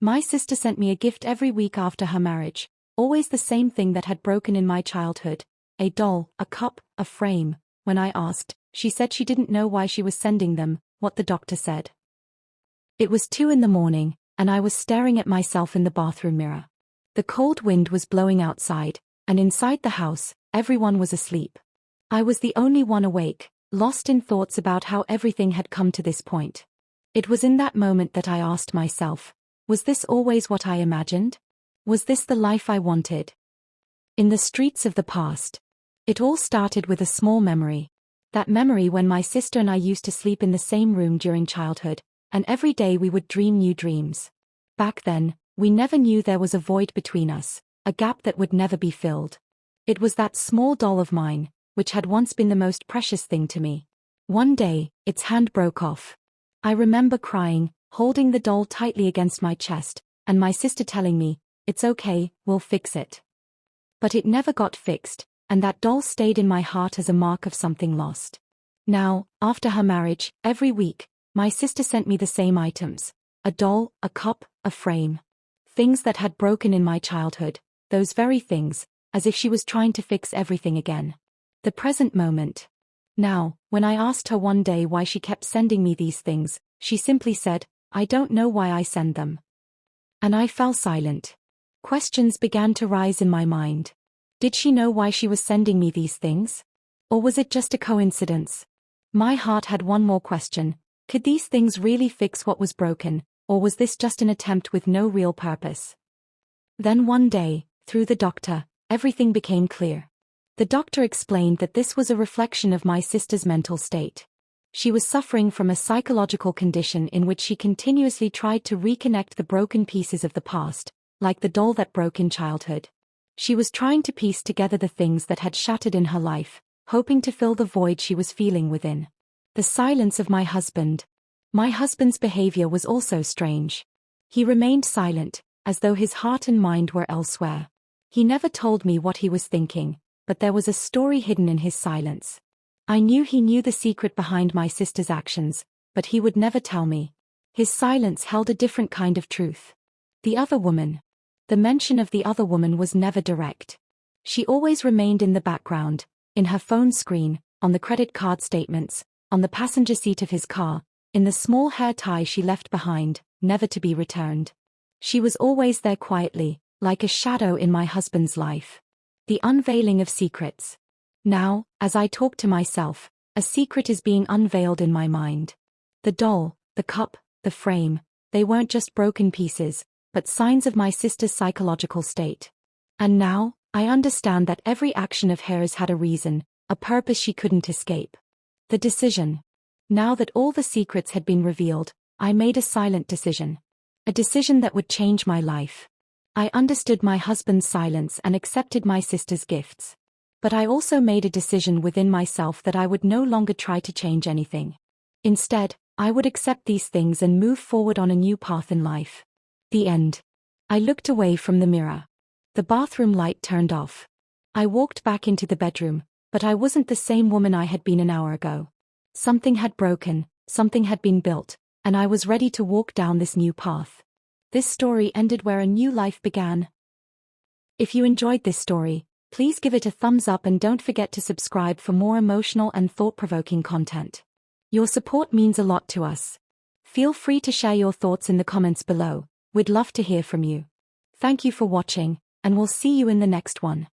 My sister sent me a gift every week after her marriage, always the same thing that had broken in my childhood. A doll, a cup, a frame. When I asked, she said she didn't know why she was sending them, what the doctor said. It was 2 in the morning, and I was staring at myself in the bathroom mirror. The cold wind was blowing outside, and inside the house, everyone was asleep. I was the only one awake, lost in thoughts about how everything had come to this point. It was in that moment that I asked myself, was this always what I imagined? Was this the life I wanted? In the streets of the past. It all started with a small memory. That memory when my sister and I used to sleep in the same room during childhood, and every day we would dream new dreams. Back then, we never knew there was a void between us, a gap that would never be filled. It was that small doll of mine, which had once been the most precious thing to me. One day, its hand broke off. I remember crying, holding the doll tightly against my chest, and my sister telling me, "It's okay, we'll fix it." But it never got fixed, and that doll stayed in my heart as a mark of something lost. Now, after her marriage, every week, my sister sent me the same items: a doll, a cup, a frame. Things that had broken in my childhood, those very things, as if she was trying to fix everything again. The present moment. Now, when I asked her one day why she kept sending me these things, she simply said, "I don't know why I send them." And I fell silent. Questions began to rise in my mind. Did she know why she was sending me these things? Or was it just a coincidence? My heart had one more question. Could these things really fix what was broken, or was this just an attempt with no real purpose? Then one day, through the doctor, everything became clear. The doctor explained that this was a reflection of my sister's mental state. She was suffering from a psychological condition in which she continuously tried to reconnect the broken pieces of the past, like the doll that broke in childhood. She was trying to piece together the things that had shattered in her life, hoping to fill the void she was feeling within. The silence of my husband. My husband's behavior was also strange. He remained silent, as though his heart and mind were elsewhere. He never told me what he was thinking, but there was a story hidden in his silence. I knew he knew the secret behind my sister's actions, but he would never tell me. His silence held a different kind of truth. The other woman. The mention of the other woman was never direct. She always remained in the background, in her phone screen, on the credit card statements, on the passenger seat of his car, in the small hair tie she left behind, never to be returned. She was always there quietly, like a shadow in my husband's life. The unveiling of secrets. Now, as I talk to myself, a secret is being unveiled in my mind. The doll, the cup, the frame, they weren't just broken pieces, but signs of my sister's psychological state. And now, I understand that every action of hers had a reason, a purpose she couldn't escape. The decision. Now that all the secrets had been revealed, I made a silent decision. A decision that would change my life. I understood my husband's silence and accepted my sister's gifts. But I also made a decision within myself that I would no longer try to change anything. Instead, I would accept these things and move forward on a new path in life. The end. I looked away from the mirror. The bathroom light turned off. I walked back into the bedroom, but I wasn't the same woman I had been an hour ago. Something had broken, something had been built, and I was ready to walk down this new path. This story ended where a new life began. If you enjoyed this story, please give it a thumbs up and don't forget to subscribe for more emotional and thought-provoking content. Your support means a lot to us. Feel free to share your thoughts in the comments below. We'd love to hear from you. Thank you for watching, and we'll see you in the next one.